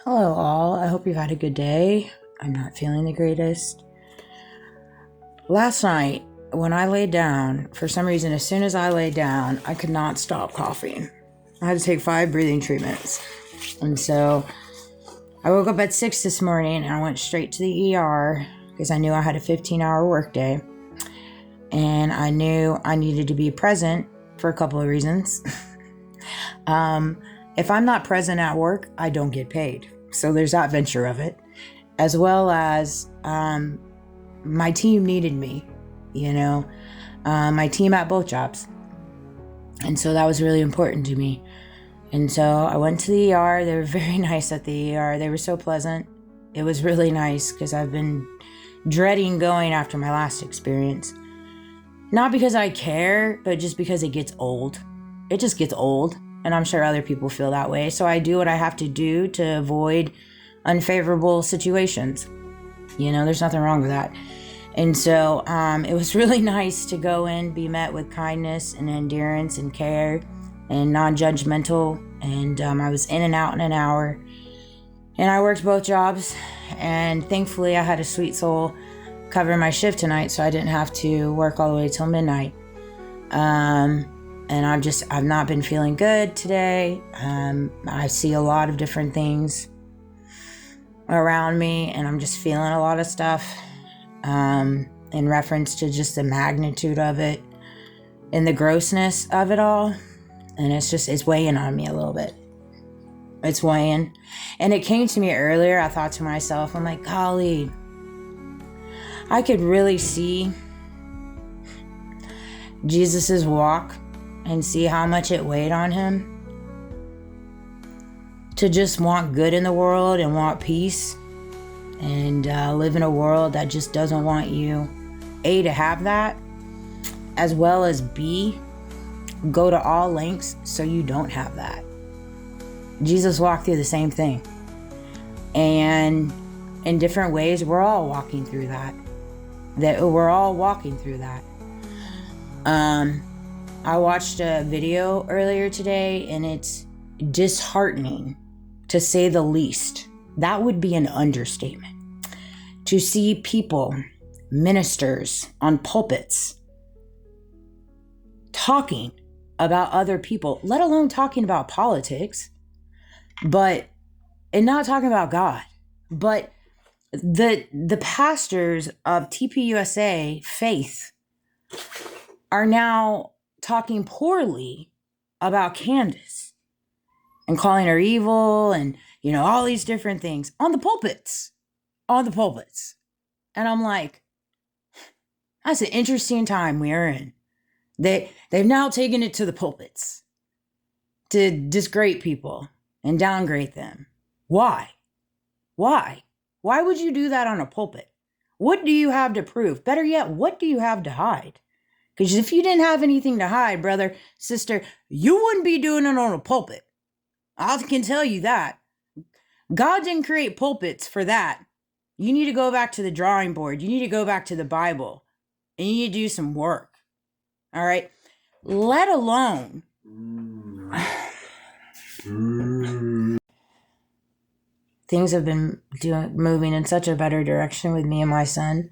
Hello, all. I hope you've had a good day. I'm not feeling the greatest. Last night, when I laid down, for some reason, as soon as I laid down, I could not stop coughing. I had to take 5 breathing treatments. And so I woke up at 6 this morning and I went straight to the ER because I knew I had a 15-hour workday. And I knew I needed to be present for a couple of reasons. If I'm not present at work, I don't get paid. So there's that venture of it. As well as my team needed me, my team at both jobs. And so that was really important to me. And so I went to the ER. They were very nice at the ER. They were so pleasant. It was really nice because I've been dreading going after my last experience. Not because I care, but just because it gets old. It just gets old. And I'm sure other people feel that way. So I do what I have to do to avoid unfavorable situations. There's nothing wrong with that. And so it was really nice to go in, be met with kindness and endurance and care and non-judgmental. And I was in and out in an hour. And I worked both jobs. And thankfully I had a sweet soul cover my shift tonight, so I didn't have to work all the way till midnight. And I've not been feeling good today. I see a lot of different things around me, and I'm just feeling a lot of stuff in reference to just the magnitude of it and the grossness of it all. And it's weighing on me a little bit. It's weighing. And it came to me earlier. I thought to myself, I'm like, golly, I could really see Jesus's walk and see how much it weighed on him to just want good in the world and want peace and live in a world that just doesn't want you, A, to have that, as well as B, go to all lengths so you don't have that. Jesus walked through the same thing. And in different ways, we're all walking through that. We're all walking through that. I watched a video earlier today, and it's disheartening, to say the least. That would be an understatement. To see people, ministers on pulpits, talking about other people, let alone talking about politics, and not talking about God. But the pastors of TPUSA Faith are now talking poorly about Candace and calling her evil and, all these different things on the pulpits. And I'm like, that's an interesting time we are in. They've now taken it to the pulpits to disgrade people and downgrade them. Why? Why would you do that on a pulpit? What do you have to prove? Better yet, what do you have to hide? Because if you didn't have anything to hide, brother, sister, you wouldn't be doing it on a pulpit. I can tell you that. God didn't create pulpits for that. You need to go back to the drawing board. You need to go back to the Bible. And you need to do some work. All right? Let alone... Things have been moving in such a better direction with me and my son.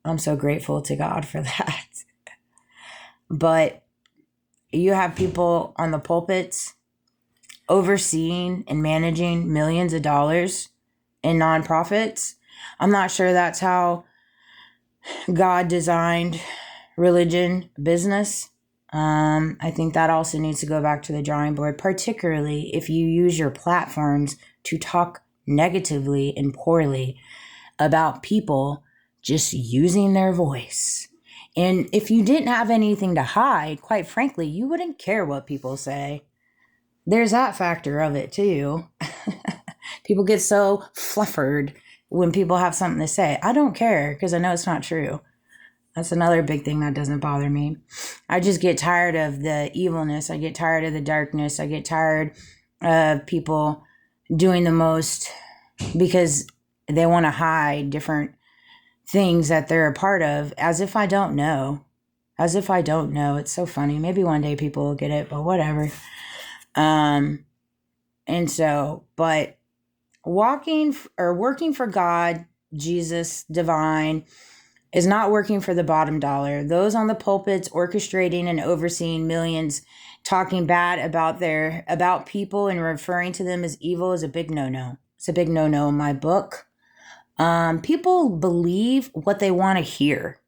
I'm so grateful to God for that. But you have people on the pulpits overseeing and managing millions of dollars in nonprofits. I'm not sure that's how God designed religion, business. I think that also needs to go back to the drawing board, particularly if you use your platforms to talk negatively and poorly about people just using their voice. And if you didn't have anything to hide, quite frankly, you wouldn't care what people say. There's that factor of it too. People get so fluffered when people have something to say. I don't care because I know it's not true. That's another big thing that doesn't bother me. I just get tired of the evilness. I get tired of the darkness. I get tired of people doing the most because they want to hide different things that they're a part of, as if I don't know. It's so funny. Maybe one day people will get it, but whatever. And so, but working for God, Jesus, divine, is not working for the bottom dollar. Those on the pulpits orchestrating and overseeing millions talking bad about people and referring to them as evil is a big no-no. It's a big no-no in my book. People believe what they want to hear.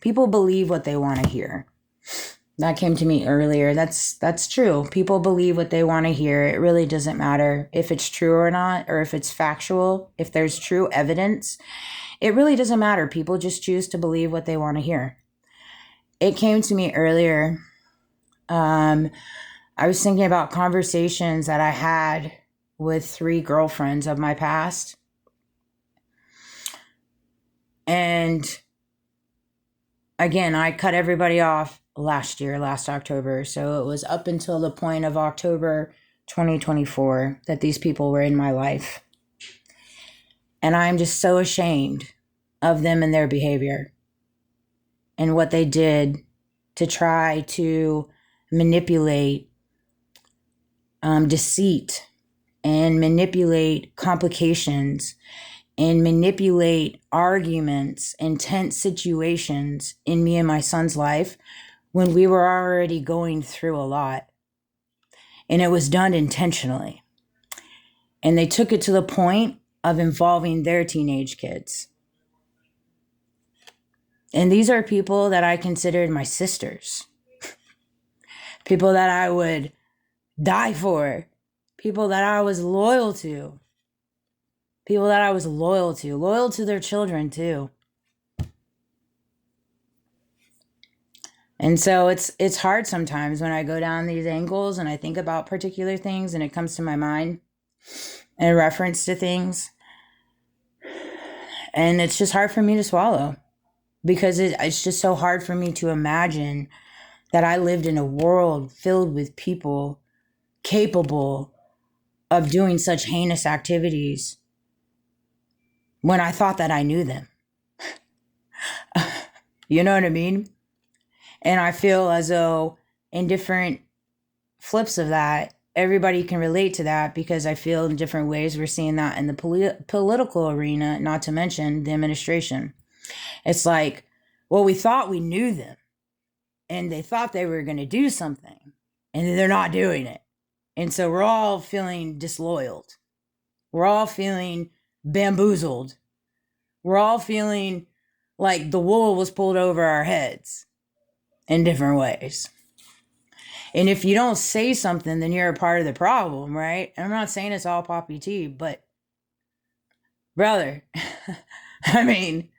People believe what they want to hear. That came to me earlier. That's true. People believe what they want to hear. It really doesn't matter if it's true or not, or if it's factual, if there's true evidence. It really doesn't matter. People just choose to believe what they want to hear. It came to me earlier. I was thinking about conversations that I had with 3 girlfriends of my past. And again, I cut everybody off last October. So it was up until the point of October 2024 that these people were in my life. And I'm just so ashamed of them and their behavior and what they did to try to manipulate deceit and manipulate complications and manipulate arguments and tense situations in me and my son's life when we were already going through a lot. And it was done intentionally. And they took it to the point of involving their teenage kids. And these are people that I considered my sisters. People that I would die for. People that I was loyal to. People that I was loyal to their children too. And so it's hard sometimes when I go down these angles and I think about particular things and it comes to my mind in reference to things. And it's just hard for me to swallow because it's just so hard for me to imagine that I lived in a world filled with people capable of doing such heinous activities when I thought that I knew them. You know what I mean? And I feel as though in different flips of that, everybody can relate to that because I feel in different ways we're seeing that in the political arena, not to mention the administration. It's like, well, we thought we knew them and they thought they were going to do something and they're not doing it. And so we're all feeling disloyal. We're all feeling bamboozled. We're all feeling like the wool was pulled over our heads in different ways. And if you don't say something, then you're a part of the problem, right? And I'm not saying it's all poppy tea, but brother, I mean,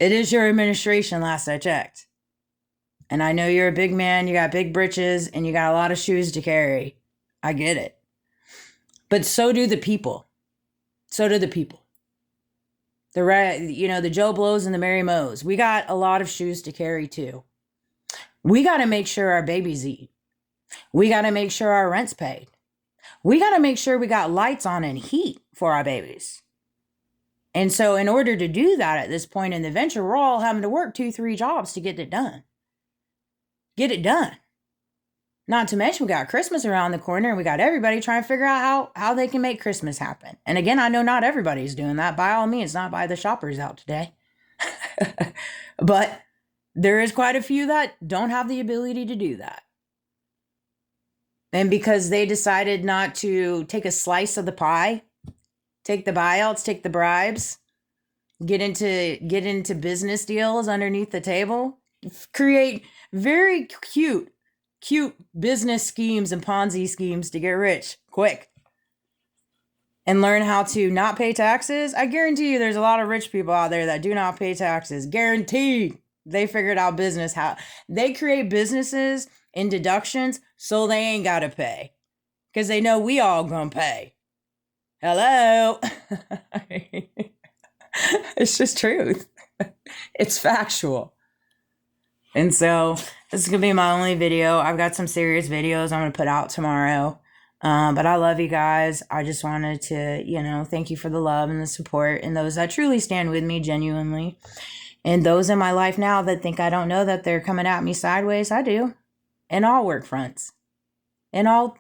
it is your administration, last I checked. And I know you're a big man, you got big britches, and you got a lot of shoes to carry. I get it. But so do the people. So do the people. The Joe Blows and the Mary Moes. We got a lot of shoes to carry too. We got to make sure our babies eat. We got to make sure our rent's paid. We got to make sure we got lights on and heat for our babies. And so in order to do that at this point in the venture, we're all having to work 2-3 jobs to get it done. Get it done. Not to mention we got Christmas around the corner and we got everybody trying to figure out how they can make Christmas happen. And again, I know not everybody's doing that. By all means, not by the shoppers out today. But there is quite a few that don't have the ability to do that. And because they decided not to take a slice of the pie, take the buyouts, take the bribes, get into business deals underneath the table, create very cute business schemes and Ponzi schemes to get rich quick and learn how to not pay taxes. I guarantee you there's a lot of rich people out there that do not pay taxes. Guaranteed. They figured out how they create businesses and deductions so they ain't got to pay because they know we all gonna pay. Hello. It's just truth. It's factual. And so this is going to be my only video. I've got some serious videos I'm going to put out tomorrow. But I love you guys. I just wanted to, thank you for the love and the support and those that truly stand with me genuinely. And those in my life now that think I don't know that they're coming at me sideways, I do. In all work fronts. In all